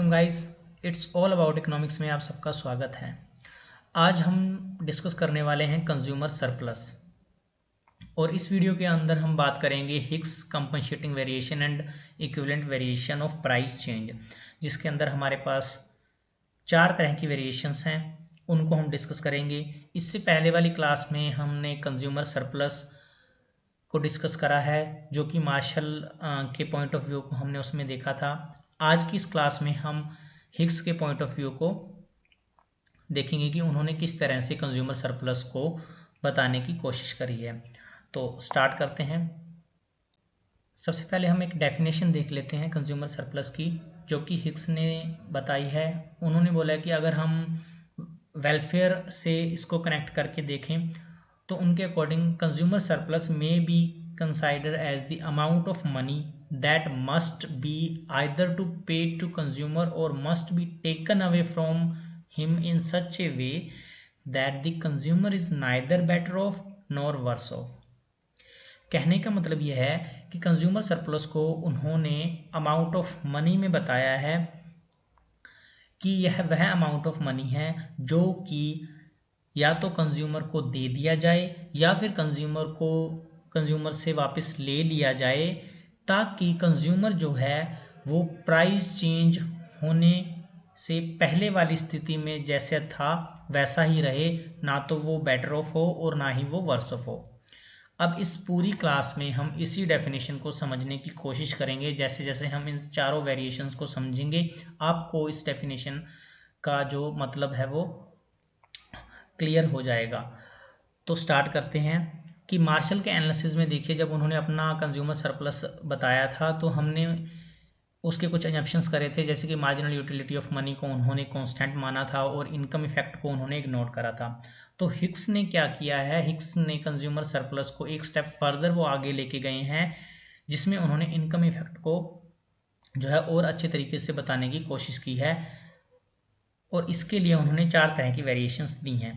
Welcome guys. It's all about economics में आप सबका स्वागत है। आज हम डिस्कस करने वाले हैं कंज्यूमर सरप्लस और इस वीडियो के अंदर हम बात करेंगे Higgs compensating variation and equivalent variation of price change, जिसके अंदर हमारे पास 4 तरह की वेरिएशंस हैं, उनको हम डिस्कस करेंगे। इससे पहले वाली क्लास में हमने कंज्यूमर सरप्लस को डिस्कस करा है, जो कि मार्शल के पॉइंट ऑफ व्यू को हमने उसमें देखा था। आज की इस क्लास में हम हिग्स के पॉइंट ऑफ व्यू को देखेंगे कि उन्होंने किस तरह से कंज्यूमर सरप्लस को बताने की कोशिश करी है। तो स्टार्ट करते हैं। सबसे पहले हम एक डेफिनेशन देख लेते हैं कंज्यूमर सरप्लस की, जो कि हिग्स ने बताई है। उन्होंने बोला है कि अगर हम वेलफेयर से इसको कनेक्ट करके देखें तो उनके अकॉर्डिंग कंज्यूमर सरप्लस में be consider as the amount of money that must be either to pay to consumer or must be taken away from him in such a way that the consumer is neither better off nor worse off। कहने का मतलब यह है कि consumer surplus को उन्होंने amount of money में बताया है कि यह वह अमाउंट ऑफ मनी है जो कि या तो कंज्यूमर को दे दिया जाए या फिर कंज्यूमर से वापस ले लिया जाए, ताकि कंज्यूमर जो है वो प्राइस चेंज होने से पहले वाली स्थिति में जैसे था वैसा ही रहे, ना तो वो बेटर ऑफ हो और ना ही वो वर्स ऑफ हो। अब इस पूरी क्लास में हम इसी डेफिनेशन को समझने की कोशिश करेंगे। जैसे जैसे हम इन चारों वेरिएशंस को समझेंगे, आपको इस डेफिनेशन का जो मतलब है वो क्लियर हो जाएगा। तो स्टार्ट करते हैं कि मार्शल के एनालिसिस में देखिए, जब उन्होंने अपना कंज्यूमर सरप्लस बताया था तो हमने उसके कुछ एजम्पशंस करे थे, जैसे कि मार्जिनल यूटिलिटी ऑफ मनी को उन्होंने कांस्टेंट माना था और इनकम इफेक्ट को उन्होंने इग्नोर करा था। तो हिग्स ने क्या किया है, हिग्स ने कंज्यूमर सरप्लस को एक स्टेप फर्दर वो आगे लेके गए हैं, जिसमें उन्होंने इनकम इफेक्ट को जो है और अच्छे तरीके से बताने की कोशिश की है। और इसके लिए उन्होंने 4 तरह की वेरिएशंस दी हैं: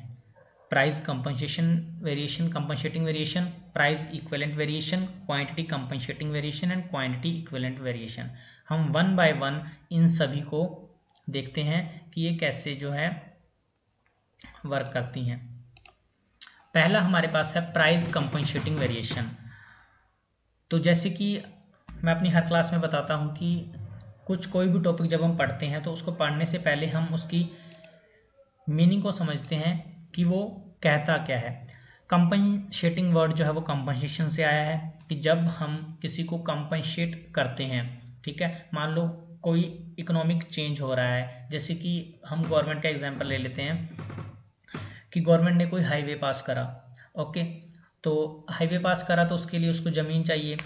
price compensation variation, compensating variation, price equivalent variation, quantity compensating variation and quantity equivalent variation. हम वन बाय वन इन सभी को देखते हैं कि ये कैसे जो है वर्क करती हैं। पहला हमारे पास है प्राइस कंपनसेटिंग वेरिएशन। तो जैसे कि मैं अपनी हर क्लास में बताता हूँ कि कोई भी टॉपिक जब हम पढ़ते हैं तो उसको पढ़ने से पहले हम उसकी मीनिंग को समझते हैं कि वो कहता क्या है। कंपनसेटिंग वर्ड जो है वो कंपनसेशन से आया है, कि जब हम किसी को कंपनसेट करते हैं, ठीक है। मान लो कोई इकोनॉमिक चेंज हो रहा है, जैसे कि हम गवर्नमेंट का एग्जांपल ले लेते हैं कि गवर्नमेंट ने कोई हाईवे पास करा, ओके। तो हाईवे पास करा तो उसके लिए उसको ज़मीन चाहिए,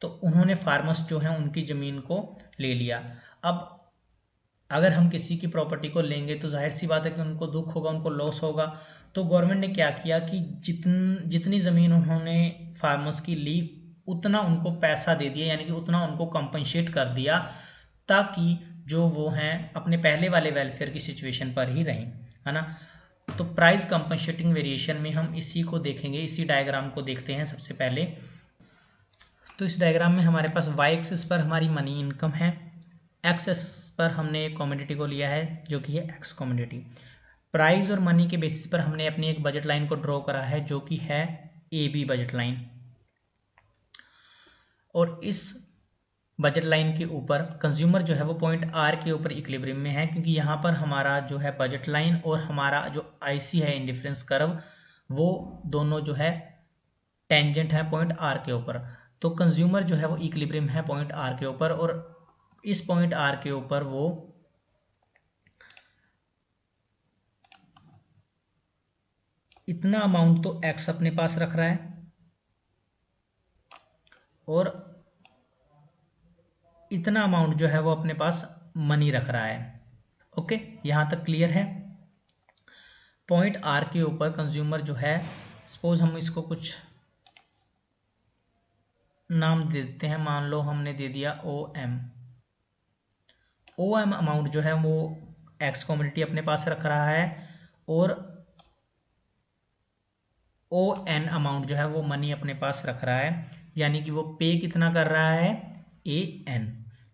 तो उन्होंने फार्मर्स जो हैं उनकी ज़मीन को ले लिया। अब अगर हम किसी की प्रॉपर्टी को लेंगे तो जाहिर सी बात है कि उनको दुख होगा, उनको लॉस होगा। तो गवर्नमेंट ने क्या किया कि जितनी ज़मीन उन्होंने फार्मर्स की ली उतना उनको पैसा दे दिया, यानी कि उतना उनको कंपनसेट कर दिया, ताकि जो वो हैं अपने पहले वाले वेलफेयर की सिचुएशन पर ही रहें, है ना। तो प्राइस कंपनसेटिंग वेरिएशन में हम इसी को देखेंगे, इसी डायग्राम को देखते हैं सबसे पहले। तो इस डायग्राम में हमारे पास वाई एक्सिस पर हमारी मनी इनकम है, एक्स एक्सिस पर हमने एक कमोडिटी को लिया है जो कि है एक्स कमोडिटी। प्राइस और मनी के बेसिस पर हमने अपनी एक बजट लाइन को ड्रॉ करा है जो कि है ए बी बजट लाइन। और इस बजट लाइन के ऊपर कंज्यूमर जो है वो पॉइंट आर के ऊपर इक्विलिब्रियम में है, क्योंकि यहाँ पर हमारा जो है बजट लाइन और हमारा जो आईसी है इंडिफरेंस कर्व, वो दोनों जो है टेंजेंट है पॉइंट आर के ऊपर। तो कंज्यूमर जो है वो इक्विलिब्रियम है पॉइंट आर के ऊपर, और इस पॉइंट आर के ऊपर वो इतना अमाउंट तो एक्स अपने पास रख रहा है और इतना अमाउंट जो है वो अपने पास मनी रख रहा है। ओके, यहां तक क्लियर है। पॉइंट आर के ऊपर कंज्यूमर जो है, सपोज हम इसको कुछ नाम दे देते हैं, मान लो हमने दे दिया ओ एम अमाउंट जो है वो एक्स कमोडिटी अपने पास रख रहा है, और ओ एन अमाउंट जो है वो मनी अपने पास रख रहा है, यानी कि वो पे कितना कर रहा है, ए एन।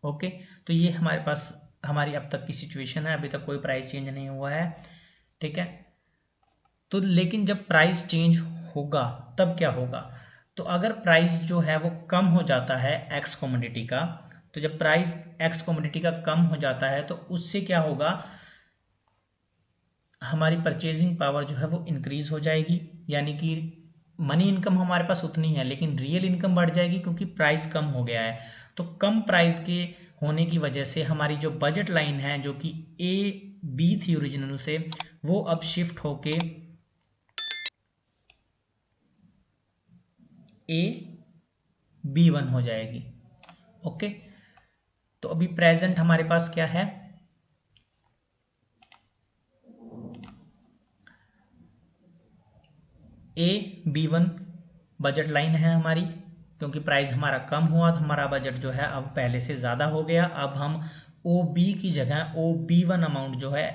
ओके, तो ये हमारे पास हमारी अब तक की सिचुएशन है, अभी तक कोई प्राइस चेंज नहीं हुआ है, ठीक है। तो लेकिन जब प्राइस चेंज होगा तब क्या होगा, तो अगर प्राइस जो है वो कम हो जाता है एक्स कमोडिटी का, तो जब प्राइस एक्स कमोडिटी का कम हो जाता है तो उससे क्या होगा, हमारी परचेजिंग पावर जो है वो इंक्रीज हो जाएगी, यानी कि मनी इनकम हमारे पास उतनी है लेकिन रियल इनकम बढ़ जाएगी क्योंकि प्राइस कम हो गया है। तो कम प्राइस के होने की वजह से हमारी जो बजट लाइन है जो कि ए बी थी ओरिजिनल से, वो अब शिफ्ट होके ए बी वन हो जाएगी। ओके, तो अभी प्रेजेंट हमारे पास क्या है, A B one budget line है हमारी, क्योंकि प्राइस हमारा कम हुआ तो हमारा बजट जो है अब पहले से ज़्यादा हो गया। अब हम ओ बी की जगह ओ बी वन अमाउंट जो है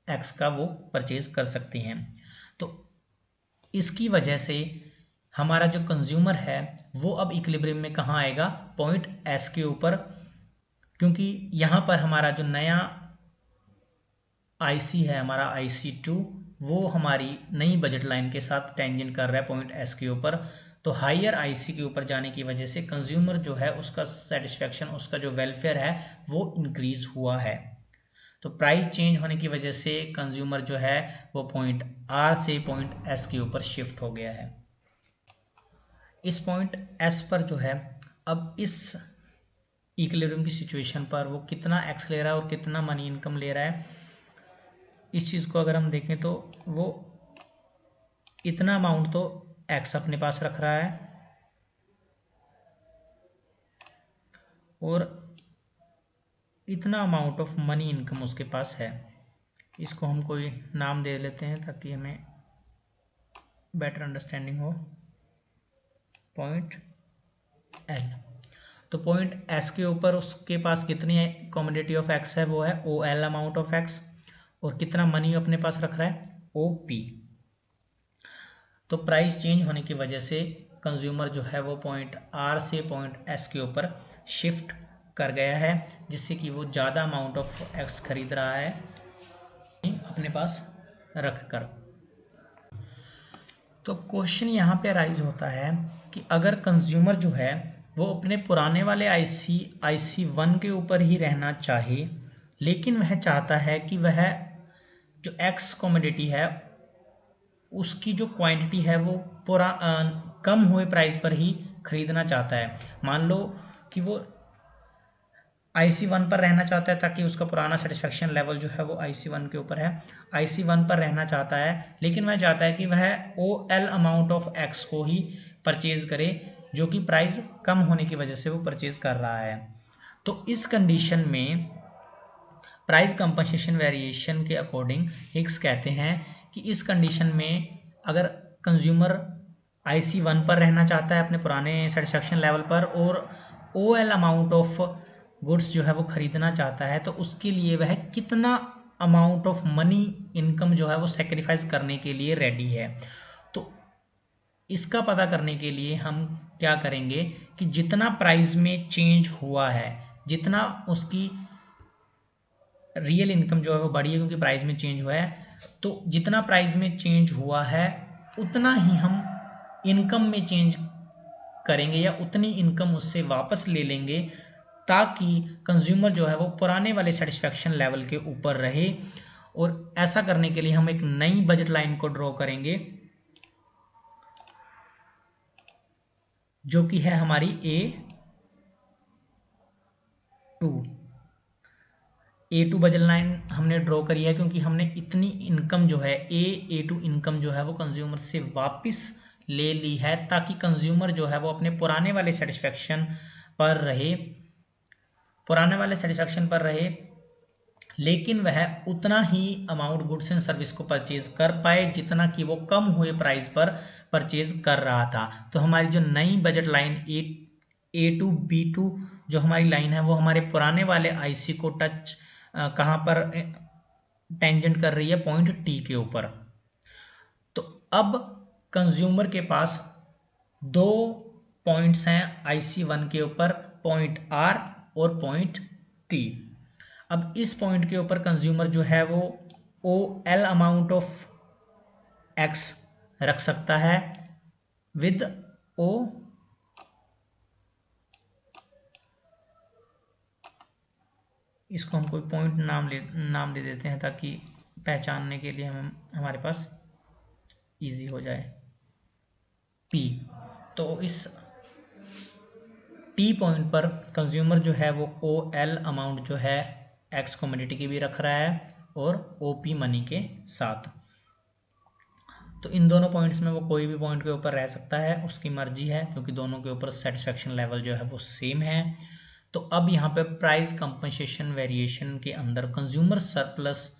एक्स का वो परचेज कर सकते हैं। तो इसकी वजह से हमारा जो कंज्यूमर है वो अब इक्विलिब्रियम में कहाँ आएगा, पॉइंट एस के ऊपर, क्योंकि यहाँ पर हमारा जो नया आईसी है हमारा IC2, वो हमारी नई बजट लाइन के साथ टेंजेंट कर रहा है पॉइंट एस के ऊपर। तो हायर आईसी के ऊपर जाने की वजह से कंज्यूमर जो है उसका सेटिस्फेक्शन, उसका जो वेलफेयर है वो इंक्रीज हुआ है। तो प्राइस चेंज होने की वजह से कंज्यूमर जो है वो पॉइंट आर से पॉइंट एस के ऊपर शिफ्ट हो गया है। इस पॉइंट एस पर जो है अब इस इक्विलिब्रियम की सिचुएशन पर वो कितना एक्स ले रहा है और कितना मनी इनकम ले रहा है, इस चीज़ को अगर हम देखें तो वो इतना अमाउंट तो एक्स अपने पास रख रहा है और इतना अमाउंट ऑफ मनी इनकम उसके पास है। इसको हम कोई नाम दे लेते हैं ताकि हमें बेटर अंडरस्टैंडिंग हो। पॉइंट एल, तो पॉइंट एस के ऊपर उसके पास कितनी कमोडिटी ऑफ एक्स है, वो है O L amount of X, और कितना मनी अपने पास रख रहा है, ओ पी। तो प्राइस चेंज होने की वजह से कंज्यूमर जो है वो पॉइंट आर से पॉइंट एस के ऊपर शिफ्ट कर गया है, जिससे कि वो ज़्यादा अमाउंट ऑफ एक्स खरीद रहा है अपने पास रख कर। तो क्वेश्चन यहाँ पे राइज होता है कि अगर कंज्यूमर जो है वो अपने पुराने वाले IC1 के ऊपर ही रहना चाहे, लेकिन वह चाहता है कि वह जो एक्स कमोडिटी है उसकी जो क्वांटिटी है वो कम हुए प्राइस पर ही खरीदना चाहता है। मान लो कि वो IC1 पर रहना चाहता है ताकि उसका पुराना सेटिस्फेक्शन लेवल जो है वो IC1 के ऊपर है, IC1 पर रहना चाहता है, लेकिन वह चाहता है कि वह OL अमाउंट ऑफ एक्स को ही परचेज करे, जो कि प्राइस कम होने की वजह से वो परचेज कर रहा है। तो इस कंडीशन में प्राइस कंपनसेशन वेरिएशन के अकॉर्डिंग हिग्स कहते हैं कि इस कंडीशन में अगर कंज्यूमर IC1 पर रहना चाहता है अपने पुराने सेटिस्फेक्शन लेवल पर और OL अमाउंट ऑफ गुड्स जो है वो खरीदना चाहता है, तो उसके लिए वह कितना अमाउंट ऑफ मनी इनकम जो है वो सेक्रीफाइस करने के लिए रेडी है। तो इसका पता करने के लिए हम क्या करेंगे कि जितना प्राइस में चेंज हुआ है, जितना उसकी रियल इनकम जो है वो बढ़ी है क्योंकि प्राइस में चेंज हुआ है, तो जितना प्राइस में चेंज हुआ है उतना ही हम इनकम में चेंज करेंगे या उतनी इनकम उससे वापस ले लेंगे, ताकि कंज्यूमर जो है वो पुराने वाले सेटिस्फेक्शन लेवल के ऊपर रहे। और ऐसा करने के लिए हम एक नई बजट लाइन को ड्रॉ करेंगे जो कि है हमारी A2 बजट लाइन हमने ड्रॉ करी है क्योंकि हमने इतनी इनकम जो है A2 इनकम जो है वो कंज्यूमर से वापस ले ली है, ताकि कंज्यूमर जो है वो अपने पुराने वाले सेटिस्फेक्शन पर रहे, लेकिन वह उतना ही अमाउंट गुड्स एंड सर्विस को परचेज कर पाए जितना कि वो कम हुए प्राइस पर परचेज कर रहा था। तो हमारी जो नई बजट लाइन A2 B2 जो हमारी लाइन है वो हमारे पुराने वाले IC को टच कहाँ पर टेंजेंट कर रही है, पॉइंट T के ऊपर। तो अब कंज्यूमर के पास दो पॉइंट्स हैं IC1 के ऊपर, पॉइंट R और पॉइंट T। अब इस पॉइंट के ऊपर कंज्यूमर जो है वो O L amount of X रख सकता है विद ओ इसको हम कोई पॉइंट नाम दे देते हैं ताकि पहचानने के लिए हमारे पास इजी हो जाए, पी। तो इस टी पॉइंट पर कंज्यूमर जो है वो ओ एल अमाउंट जो है एक्स कमोडिटी की भी रख रहा है और ओ पी मनी के साथ। तो इन दोनों पॉइंट्स में वो कोई भी पॉइंट के ऊपर रह सकता है, उसकी मर्जी है, क्योंकि दोनों के ऊपर सेटिस्फेक्शन लेवल जो है वो सेम है। तो अब यहाँ पे प्राइस कंपनसेशन वेरिएशन के अंदर कंज्यूमर सरप्लस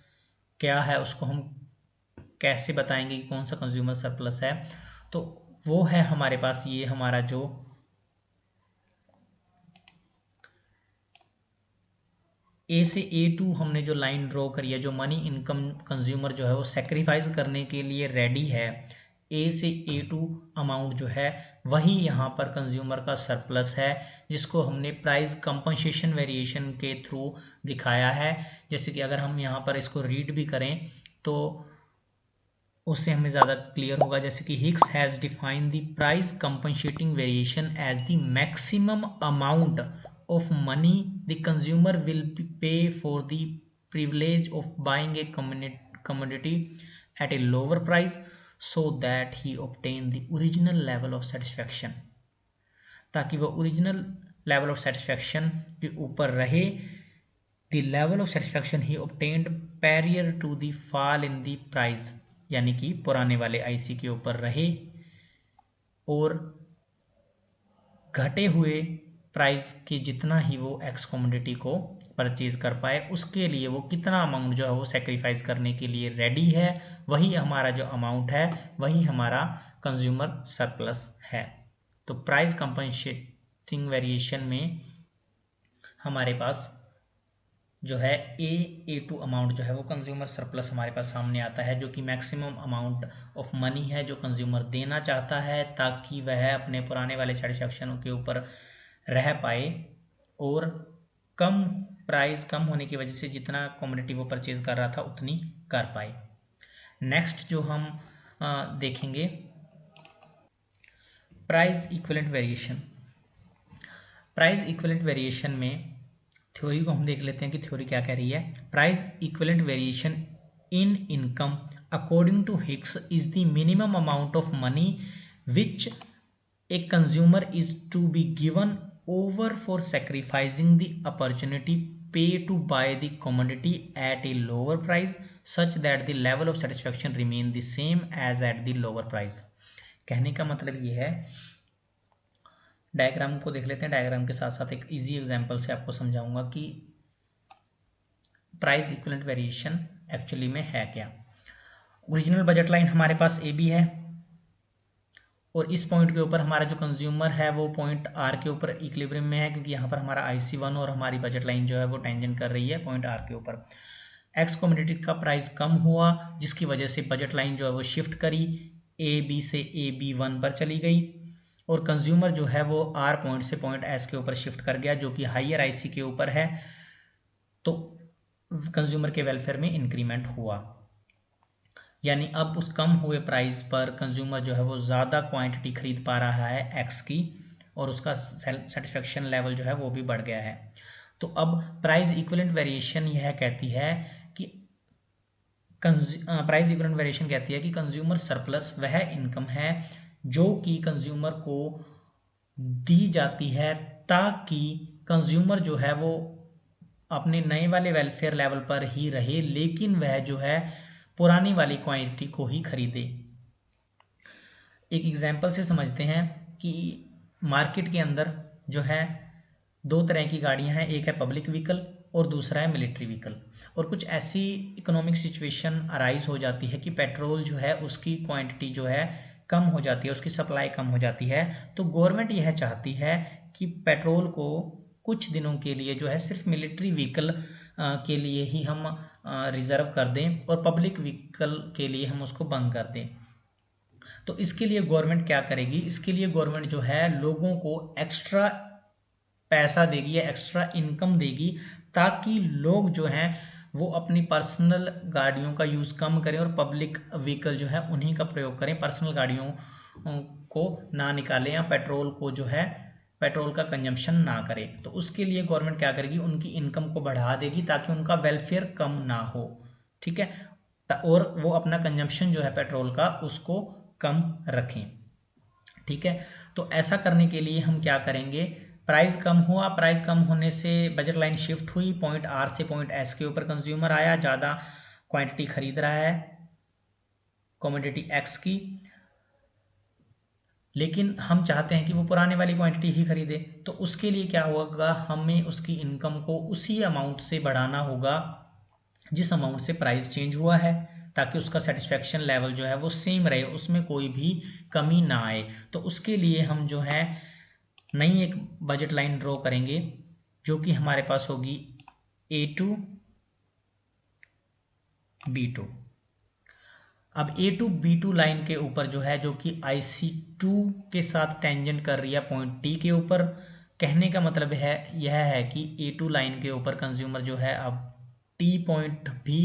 क्या है उसको हम कैसे बताएंगे कि कौन सा कंज्यूमर सरप्लस है। तो वो है हमारे पास ये हमारा जो ए से A2 हमने जो लाइन ड्रॉ करी है, जो मनी इनकम कंज्यूमर जो है वो सेक्रीफाइस करने के लिए रेडी है, ए से A2 अमाउंट जो है वही यहाँ पर कंज्यूमर का सरप्लस है, जिसको हमने प्राइस कंपनसेशन वेरिएशन के थ्रू दिखाया है। जैसे कि अगर हम यहाँ पर इसको रीड भी करें तो उससे हमें ज़्यादा क्लियर होगा। जैसे कि Hicks has defined the price compensating variation as the maximum amount of money the consumer will pay for the privilege of buying a commodity at a lower price so that he obtain the original level of satisfaction, ताकि वह original level of satisfaction के ऊपर रहे। The level of satisfaction he obtained prior to the fall in the price, यानी कि पुराने वाले IC के ऊपर रहे और घटे हुए प्राइस के जितना ही वो एक्स कमोडिटी को परचेज कर पाए, उसके लिए वो कितना अमाउंट जो है वो सेक्रीफाइस करने के लिए रेडी है, वही हमारा जो अमाउंट है वही हमारा कंज्यूमर सरप्लस है। तो प्राइस कंपनसेटिंग वेरिएशन में हमारे पास जो है A2 अमाउंट जो है वो कंज्यूमर सरप्लस हमारे पास सामने आता है, जो कि मैक्सिमम अमाउंट ऑफ मनी है जो कंज्यूमर देना चाहता है ताकि वह अपने पुराने वाले सेटिस्फैक्शन के ऊपर रह पाए और कम प्राइस कम होने की वजह से जितना कमोडिटी वो परचेज कर रहा था उतनी कर पाए। नेक्स्ट जो हम देखेंगे price equivalent variation. Price equivalent variation में थ्योरी को हम देख लेते हैं कि थ्योरी क्या कह रही है। Price equivalent variation in income according to Hicks is the minimum amount of money which a consumer is to be given over for sacrificing the opportunity pay to buy the commodity at a lower price such that the level of satisfaction remain the same as at the lower price। कहने का मतलब ये है, diagram को देख लेते हैं। Diagram के साथ साथ एक इजी एग्जांपल से आपको समझाऊंगा कि प्राइस इक्विवेलेंट वेरिएशन एक्चुअली में है क्या। ओरिजिनल बजट लाइन हमारे पास ए बी है और इस पॉइंट के ऊपर हमारा जो कंज्यूमर है वो पॉइंट आर के ऊपर इक्विलिब्रियम में है, क्योंकि यहाँ पर हमारा IC1 और हमारी बजट लाइन जो है वो टेंजेंट कर रही है पॉइंट आर के ऊपर। एक्स कमोडिटी का प्राइस कम हुआ जिसकी वजह से बजट लाइन जो है वो शिफ्ट करी, AB से AB1 पर चली गई और कंज्यूमर जो है वो आर पॉइंट से पॉइंट एस के ऊपर शिफ्ट कर गया जो कि हाइयर IC के ऊपर है। तो कंज्यूमर के वेलफेयर में इंक्रीमेंट हुआ, यानी अब उस कम हुए प्राइस पर कंज्यूमर जो है वो ज़्यादा क्वांटिटी खरीद पा रहा है एक्स की और उसका सेटिस्फेक्शन लेवल जो है वो भी बढ़ गया है। तो अब प्राइस इक्विवेलेंट वेरिएशन यह कहती है कि प्राइस इक्विवेलेंट वेरिएशन कहती है कि कंज्यूमर सरप्लस वह इनकम है जो कि कंज्यूमर को दी जाती है ताकि कंज्यूमर जो है वो अपने नए वाले वेलफेयर लेवल पर ही रहे, लेकिन वह जो है पुरानी वाली क्वांटिटी को ही खरीदे। एक एग्जांपल से समझते हैं कि मार्केट के अंदर जो है दो तरह की गाड़ियां हैं, एक है पब्लिक व्हीकल और दूसरा है मिलिट्री व्हीकल। और कुछ ऐसी इकोनॉमिक सिचुएशन अराइज हो जाती है कि पेट्रोल जो है उसकी क्वांटिटी जो है कम हो जाती है, उसकी सप्लाई कम हो जाती है। तो गवर्नमेंट यह चाहती है कि पेट्रोल को कुछ दिनों के लिए जो है सिर्फ मिलिट्री व्हीकल के लिए ही हम रिजर्व कर दें और पब्लिक व्हीकल के लिए हम उसको बंद कर दें। तो इसके लिए गवर्नमेंट क्या करेगी, इसके लिए गवर्नमेंट जो है लोगों को एक्स्ट्रा पैसा देगी या एक्स्ट्रा इनकम देगी, ताकि लोग जो हैं वो अपनी पर्सनल गाड़ियों का यूज़ कम करें और पब्लिक व्हीकल जो है उन्हीं का प्रयोग करें, पर्सनल गाड़ियों को ना निकालें या पेट्रोल को जो है पेट्रोल का कंजम्पशन ना करें। तो उसके लिए गवर्नमेंट क्या करेगी, उनकी इनकम को बढ़ा देगी ताकि उनका वेलफेयर कम ना हो, ठीक है, और वो अपना कंजम्पशन जो है पेट्रोल का उसको कम रखें, ठीक है। तो ऐसा करने के लिए हम क्या करेंगे, प्राइस कम हुआ, प्राइस कम होने से बजट लाइन शिफ्ट हुई, पॉइंट आर से पॉइंट एस के ऊपर कंज्यूमर आया, ज़्यादा क्वांटिटी खरीद रहा है कमोडिटी एक्स की, लेकिन हम चाहते हैं कि वो पुराने वाली क्वांटिटी ही खरीदे। तो उसके लिए क्या होगा, हमें उसकी इनकम को उसी अमाउंट से बढ़ाना होगा जिस अमाउंट से प्राइस चेंज हुआ है, ताकि उसका सेटिस्फेक्शन लेवल जो है वो सेम रहे, उसमें कोई भी कमी ना आए। तो उसके लिए हम जो है नई एक बजट लाइन ड्रॉ करेंगे, जो कि हमारे पास होगी A2 B2। अब A2 B2 लाइन के ऊपर जो है, जो कि IC2 के साथ टेंजेंट कर रही है पॉइंट T के ऊपर, कहने का मतलब है यह है कि A2 लाइन के ऊपर कंज्यूमर जो है अब T पॉइंट भी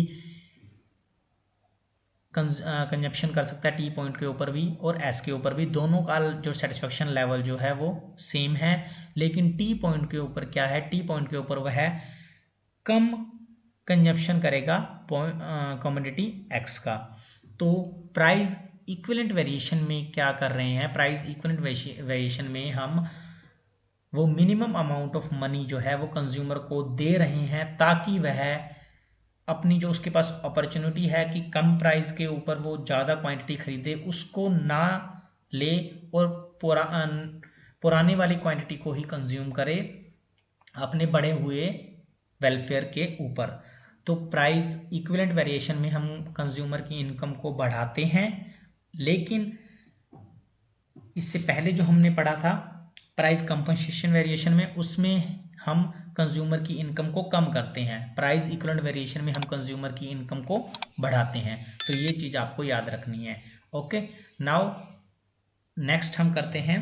कंजप्शन कर सकता है, T पॉइंट के ऊपर भी और S के ऊपर भी, दोनों का जो सेटिस्फेक्शन लेवल जो है वो सेम है। लेकिन T पॉइंट के ऊपर क्या है, T पॉइंट के ऊपर वह कम कंजप्शन करेगा कमोडिटी एक्स का। तो प्राइस इक्विवेलेंट वेरिएशन में क्या कर रहे हैं, प्राइस इक्विवेलेंट वेरिएशन में हम वो मिनिमम अमाउंट ऑफ मनी जो है वो कंज्यूमर को दे रहे हैं, ताकि वह अपनी जो उसके पास अपॉर्चुनिटी है कि कम प्राइस के ऊपर वो ज़्यादा क्वांटिटी खरीदे, उसको ना ले और पुराने वाली क्वांटिटी को ही कंज्यूम करे अपने बढ़े हुए वेलफेयर के ऊपर। तो प्राइस इक्विवेलेंट वेरिएशन में हम कंज्यूमर की इनकम को बढ़ाते हैं, लेकिन इससे पहले जो हमने पढ़ा था प्राइस कंपनसेशन वेरिएशन में, उसमें हम कंज्यूमर की इनकम को कम करते हैं, प्राइस इक्विवेलेंट वेरिएशन में हम कंज्यूमर की इनकम को बढ़ाते हैं। तो ये चीज़ आपको याद रखनी है। ओके, नाउ नेक्स्ट हम करते हैं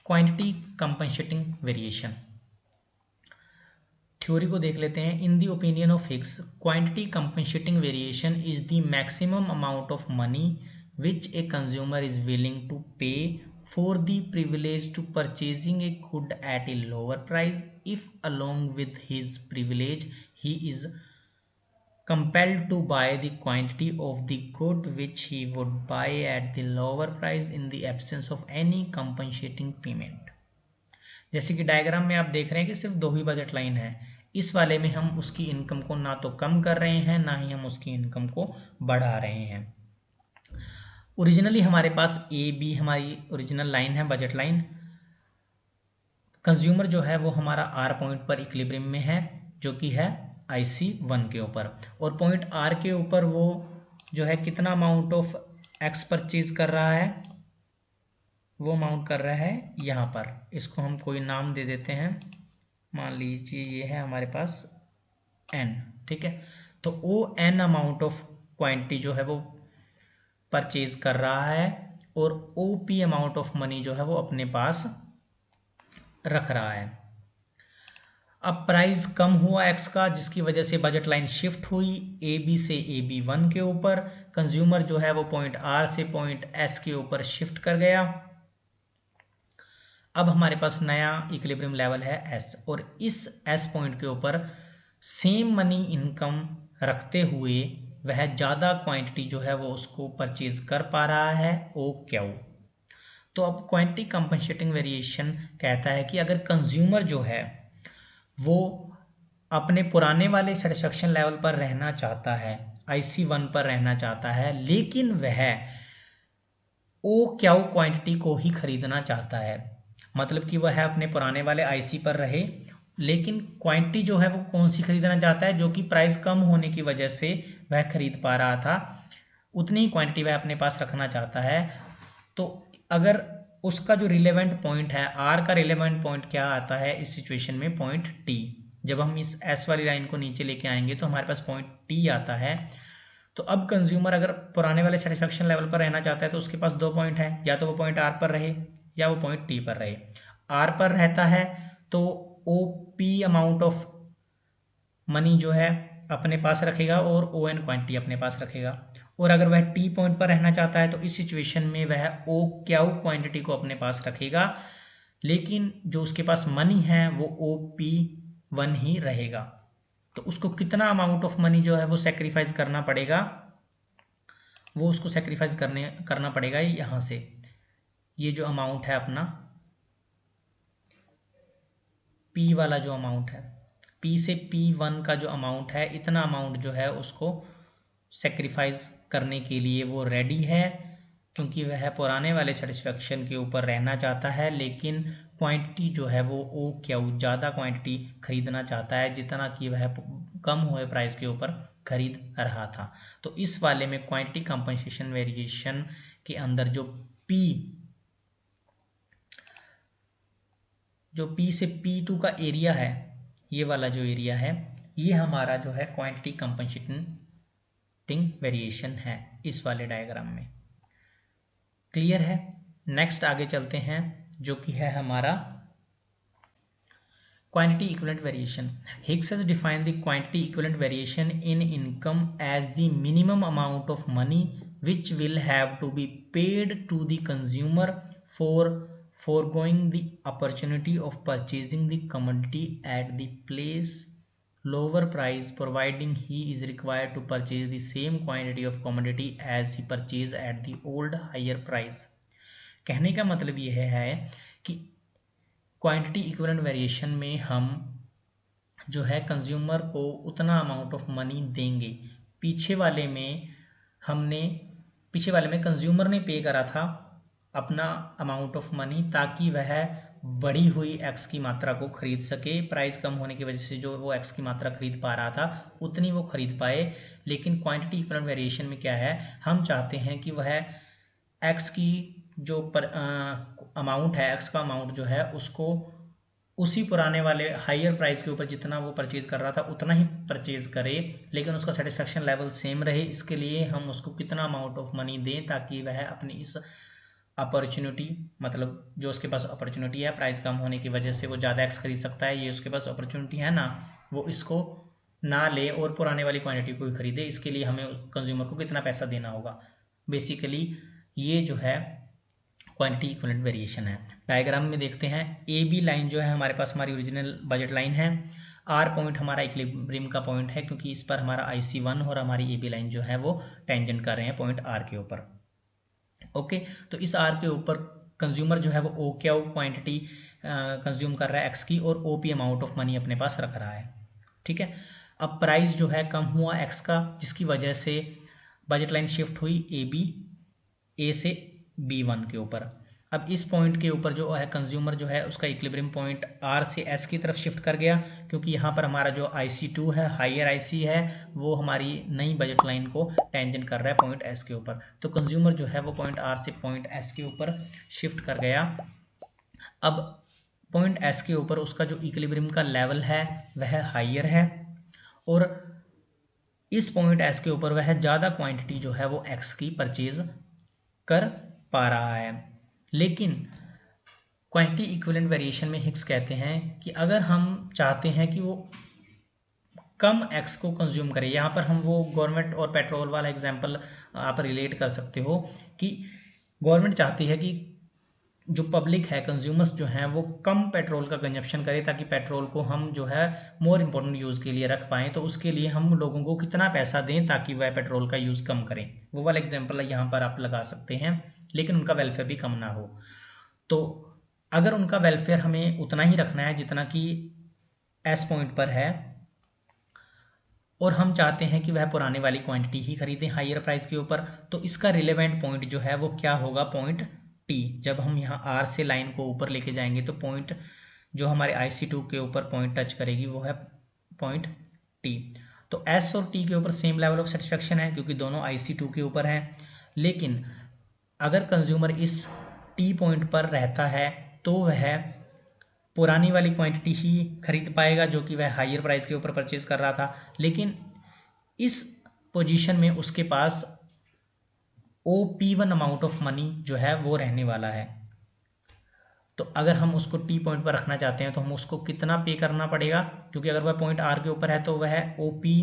क्वांटिटी कंपनसेटिंग वेरिएशन। थ्योरी को देख लेते हैं। In the opinion of Higgs, quantity compensating variation is the maximum amount of money which a consumer is willing to pay for the privilege to purchasing a good at a lower price if along with his privilege he is compelled to buy the quantity of the good which he would buy at the lower price in the absence of any compensating payment। जैसे कि diagram में आप देख रहे हैं कि सिर्फ दो ही बजट लाइन है, इस वाले में हम उसकी इनकम को ना तो कम कर रहे हैं ना ही हम उसकी इनकम को बढ़ा रहे हैं। ओरिजिनली हमारे पास AB हमारी ओरिजिनल लाइन है, बजट लाइन। कंज्यूमर जो है वो हमारा R पॉइंट पर इक्विलिब्रियम में है, जो कि है IC1 के ऊपर, और पॉइंट R के ऊपर वो जो है कितना अमाउंट ऑफ X परचेज कर रहा है, वो अमाउंट कर रहा है यहाँ पर, इसको हम कोई नाम दे देते हैं, मान लीजिए ये है हमारे पास N, ठीक है। तो वो N अमाउंट ऑफ क्वांटिटी जो है वो परचेज कर रहा है और OP अमाउंट ऑफ मनी जो है वो अपने पास रख रहा है। अब प्राइस कम हुआ एक्स का, जिसकी वजह से बजट लाइन शिफ्ट हुई AB से AB1 के ऊपर, कंज्यूमर जो है वो पॉइंट R से पॉइंट S के ऊपर शिफ्ट कर गया। अब हमारे पास नया इक्विलिब्रियम लेवल है S, और इस S पॉइंट के ऊपर सेम मनी इनकम रखते हुए वह ज़्यादा क्वांटिटी जो है वो उसको परचेज कर पा रहा है OQ। तो अब क्वांटिटी कंपनसेटिंग वेरिएशन कहता है कि अगर कंज्यूमर जो है वो अपने पुराने वाले सेटिस्फेक्शन लेवल पर रहना चाहता है, IC1 पर रहना चाहता है, लेकिन वह OQ क्वांटिटी को ही खरीदना चाहता है, मतलब कि वह अपने पुराने वाले IC पर रहे, लेकिन क्वांटिटी जो है वो कौन सी खरीदना चाहता है, जो कि प्राइस कम होने की वजह से वह खरीद पा रहा था, उतनी ही क्वांटिटी वह अपने पास रखना चाहता है। तो अगर उसका जो रिलेवेंट पॉइंट है, R का रिलेवेंट पॉइंट क्या आता है इस सिचुएशन में, पॉइंट T। जब हम इस S वाली लाइन को नीचे लेके आएंगे तो हमारे पास पॉइंट T आता है। तो अब कंज्यूमर अगर पुराने वाले सेटिस्फेक्शन लेवल पर रहना चाहता है तो उसके पास दो पॉइंट है, या तो वो पॉइंट R पर रहे या वो पॉइंट T पर रहे। R पर रहता है तो O P amount of money जो है अपने पास रखेगा और ओ एन क्वांटिटी अपने पास रखेगा। और अगर वह टी पॉइंट पर रहना चाहता है तो इस सिचुएशन में वह ओ क्यू क्वांटिटी को अपने पास रखेगा, लेकिन जो उसके पास मनी है वो ओ पी वन ही रहेगा। तो उसको कितना अमाउंट ऑफ मनी जो है वो सेक्रीफाइस करना पड़ेगा, वो उसको सेक्रीफाइस करना पड़ेगा यहाँ से। ये जो अमाउंट है अपना पी वाला जो अमाउंट है, पी से पी वन का जो अमाउंट है, इतना अमाउंट जो है उसको सेक्रीफाइस करने के लिए वो रेडी है, क्योंकि वह पुराने वाले सेटिस्फेक्शन के ऊपर रहना चाहता है, लेकिन क्वांटिटी जो है वो ओ क्यू ज़्यादा क्वांटिटी खरीदना चाहता है जितना कि वह कम हुए प्राइस के ऊपर खरीद रहा था। तो इस वाले में क्वांटिटी कंपनसेशन वेरिएशन के अंदर जो पी से P2 का एरिया है, ये वाला जो एरिया है, ये हमारा जो है क्वांटिटी कंपनसेटिंग वेरिएशन है इस वाले डायग्राम में। क्लियर है? नेक्स्ट आगे चलते हैं, जो कि है हमारा quantity equivalent variation. Hicks has defined the quantity equivalent variation in income as the minimum amount of money which will have to be paid to the consumer for foregoing the opportunity of purchasing the commodity at the place lower price, providing he is required to purchase the same quantity of commodity as he purchased at the old higher price। कहने का मतलब यह है कि quantity equivalent variation में हम जो है कंज्यूमर को उतना अमाउंट ऑफ मनी देंगे। पीछे वाले में कंज्यूमर ने पे करा था अपना अमाउंट ऑफ मनी, ताकि वह बढ़ी हुई एक्स की मात्रा को खरीद सके। प्राइस कम होने की वजह से जो वो एक्स की मात्रा खरीद पा रहा था उतनी वो खरीद पाए। लेकिन क्वांटिटी इक्विवेलेंट वेरिएशन में क्या है, हम चाहते हैं कि वह एक्स की जो अमाउंट है, एक्स का अमाउंट जो है उसको उसी पुराने वाले हायर प्राइस के ऊपर जितना वो परचेज कर रहा था उतना ही परचेज करे, लेकिन उसका सेटिस्फेक्शन लेवल सेम रहे। इसके लिए हम उसको कितना अमाउंट ऑफ मनी दें ताकि वह अपनी इस अपॉर्चुनिटी, मतलब जो उसके पास अपॉर्चुनिटी है प्राइस कम होने की वजह से वो ज़्यादा एक्स खरीद सकता है, ये उसके पास अपॉर्चुनिटी है ना, वो इसको ना ले और पुराने वाली क्वांटिटी को ही खरीदे। इसके लिए हमें कंज्यूमर को कितना पैसा देना होगा। बेसिकली ये जो है क्वांटिटी इक्विवेलेंट वेरिएशन है। डायग्राम में देखते हैं, ए बी लाइन जो है हमारे पास हमारी ओरिजिनल बजट लाइन है। आर पॉइंट हमारा इक्विलिब्रियम का पॉइंट है, क्योंकि इस पर हमारा IC1 और हमारी ए बी लाइन जो है वो टेंजेंट कर रहे हैं पॉइंट आर के ऊपर। ओके, तो इस आर के ऊपर कंज्यूमर जो है वो ओ क्यू क्वांटिटी कंज्यूम कर रहा है एक्स की, और O P amount of money अपने पास रख रहा है। ठीक है, अब प्राइस जो है कम हुआ एक्स का, जिसकी वजह से बजट लाइन शिफ्ट हुई ए से B1 के ऊपर। अब इस पॉइंट के ऊपर जो है कंज्यूमर जो है उसका इक्विलिब्रियम पॉइंट R से S की तरफ शिफ्ट कर गया, क्योंकि यहाँ पर हमारा जो IC2 है, हायर IC है, वो हमारी नई बजट लाइन को टेंजेंट कर रहा है पॉइंट S के ऊपर। तो कंज्यूमर जो है वो पॉइंट R से पॉइंट S के ऊपर शिफ्ट कर गया। अब पॉइंट S के ऊपर उसका जो इक्विलिब्रियम का लेवल है वह हायर है, और इस पॉइंट S के ऊपर वह ज़्यादा क्वांटिटी जो है वो X की परचेज कर पा रहा है। लेकिन क्वांटिटी इक्विवेलेंट वेरिएशन में हिग्स कहते हैं कि अगर हम चाहते हैं कि वो कम एक्स को कंज्यूम करे, यहाँ पर हम वो गवर्नमेंट और पेट्रोल वाला एग्जांपल आप रिलेट कर सकते हो कि गवर्नमेंट चाहती है कि जो पब्लिक है, कंज्यूमर्स जो हैं, वो कम पेट्रोल का कंजप्शन करे, ताकि पेट्रोल को हम जो है मोर इम्पोर्टेंट यूज़ के लिए रख पाएँ। तो उसके लिए हम लोगों को कितना पैसा दें ताकि वह पेट्रोल का यूज़ कम करें। वो वाला एग्जांपल यहाँ पर आप लगा सकते हैं, लेकिन उनका वेलफेयर भी कम ना हो। तो अगर उनका वेलफेयर हमें उतना ही रखना है जितना कि एस पॉइंट पर है, और हम चाहते हैं कि वह पुराने वाली क्वांटिटी ही खरीदें हायर प्राइस के ऊपर, तो इसका रिलेवेंट पॉइंट जो है वो क्या होगा, पॉइंट टी। जब हम यहाँ आर से लाइन को ऊपर लेके जाएंगे तो पॉइंट जो हमारे IC2 के ऊपर पॉइंट टच करेगी वो है पॉइंट टी। तो एस और टी के ऊपर सेम लेवल ऑफ सेटिस्फेक्शन है, क्योंकि दोनों IC2 के ऊपर हैं। लेकिन अगर कंज्यूमर इस टी पॉइंट पर रहता है तो वह पुरानी वाली क्वांटिटी ही खरीद पाएगा, जो कि वह हायर प्राइस के ऊपर परचेज कर रहा था। लेकिन इस पोजीशन में उसके पास OP1 अमाउंट ऑफ मनी जो है वो रहने वाला है। तो अगर हम उसको टी पॉइंट पर रखना चाहते हैं तो हम उसको कितना पे करना पड़ेगा, क्योंकि अगर वह पॉइंट आर के ऊपर है तो वह ओ पी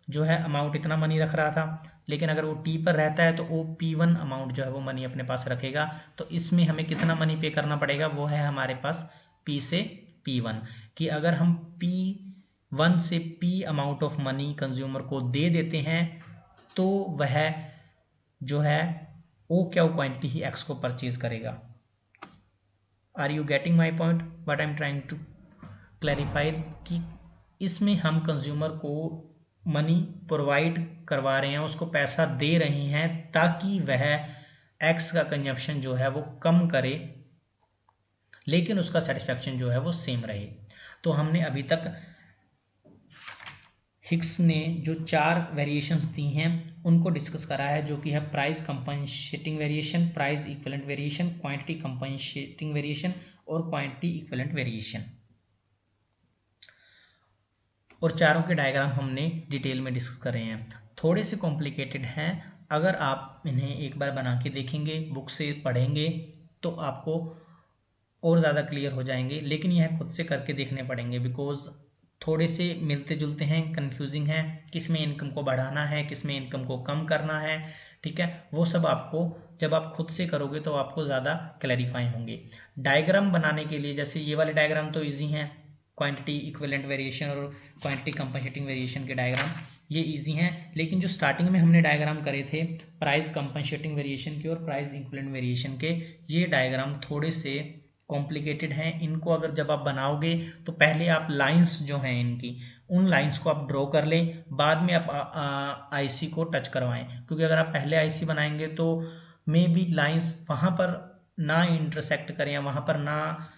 जो है अमाउंट इतना मनी रख रहा था, लेकिन अगर वो टी पर रहता है तो ओ पी वन अमाउंट जो है वो मनी अपने पास रखेगा। तो इसमें हमें कितना मनी पे करना पड़ेगा, वो है हमारे पास पी से पी वन, कि अगर हम पी वन से P amount of money consumer को दे देते हैं तो वह जो है ओ क्या क्वांटिटी ही एक्स को परचेज करेगा। Are you getting my point what I am trying to clarify, कि इसमें हम कंज्यूमर को मनी प्रोवाइड करवा रहे हैं, उसको पैसा दे रहे हैं ताकि वह एक्स का कंजप्शन जो है वो कम करे, लेकिन उसका सेटिस्फैक्शन जो है वो सेम रहे। तो हमने अभी तक हिक्स ने जो 4 वेरिएशंस दी हैं उनको डिस्कस करा है, जो कि है price compensating variation, price equivalent variation, quantity compensating variation और क्वांटिटी इक्विवेलेंट वेरिएशन। और चारों के डायग्राम हमने डिटेल में डिस्कस करे हैं। थोड़े से कॉम्प्लिकेटेड हैं, अगर आप इन्हें एक बार बना के देखेंगे, बुक से पढ़ेंगे तो आपको और ज़्यादा क्लियर हो जाएंगे, लेकिन यह खुद से करके देखने पड़ेंगे बिकॉज थोड़े से मिलते जुलते हैं, कंफ्यूजिंग है, किस में इनकम को बढ़ाना है, किस में इनकम को कम करना है, ठीक है। वो सब आपको जब आप खुद से करोगे तो आपको ज़्यादा क्लैरिफाई होंगे। डायग्राम बनाने के लिए जैसे ये वाले डायग्राम तो ईजी हैं, क्वांटिटी इक्विवेलेंट वेरिएशन और क्वांटिटी कंपनसेटिंग वेरिएशन के डायग्राम ये इजी हैं, लेकिन जो स्टार्टिंग में हमने डायग्राम करे थे प्राइस कंपनसेटिंग वेरिएशन के और प्राइस इक्विवेलेंट वेरिएशन के, ये डायग्राम थोड़े से कॉम्प्लिकेटेड हैं। इनको अगर जब आप बनाओगे तो पहले आप लाइंस जो हैं इनकी, उन लाइंस को आप ड्रॉ कर लें, बाद में आप आईसी को टच करवाएं, क्योंकि अगर आप पहले आईसी बनाएंगे तो मे बी लाइंस वहाँ पर ना इंटरसेक्ट करें या वहाँ पर ना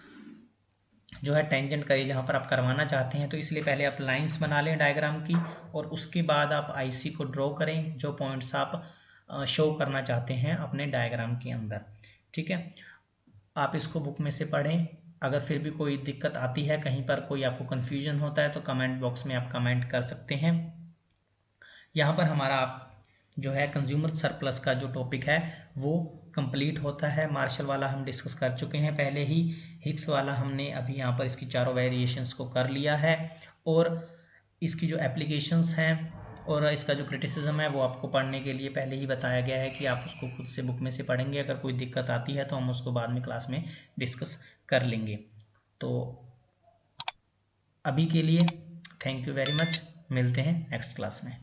जो है टेंजेंट करिए जहाँ पर आप करवाना चाहते हैं। तो इसलिए पहले आप लाइंस बना लें डायग्राम की और उसके बाद आप आईसी को ड्रॉ करें जो पॉइंट्स आप शो करना चाहते हैं अपने डायग्राम के अंदर, ठीक है। आप इसको बुक में से पढ़ें। अगर फिर भी कोई दिक्कत आती है, कहीं पर कोई आपको कन्फ्यूजन होता है तो कमेंट बॉक्स में आप कमेंट कर सकते हैं। यहाँ पर हमारा जो है कंज्यूमर सरप्लस का जो टॉपिक है वो कंप्लीट होता है। मार्शल वाला हम डिस्कस कर चुके हैं पहले ही, हिक्स वाला हमने अभी यहाँ पर इसकी चारों वेरिएशंस को कर लिया है और इसकी जो एप्लीकेशंस हैं और इसका जो क्रिटिसिज्म है वो आपको पढ़ने के लिए पहले ही बताया गया है कि आप उसको खुद से बुक में से पढ़ेंगे। अगर कोई दिक्कत आती है तो हम उसको बाद में क्लास में डिस्कस कर लेंगे। तो अभी के लिए थैंक यू वेरी मच, मिलते हैं नेक्स्ट क्लास में।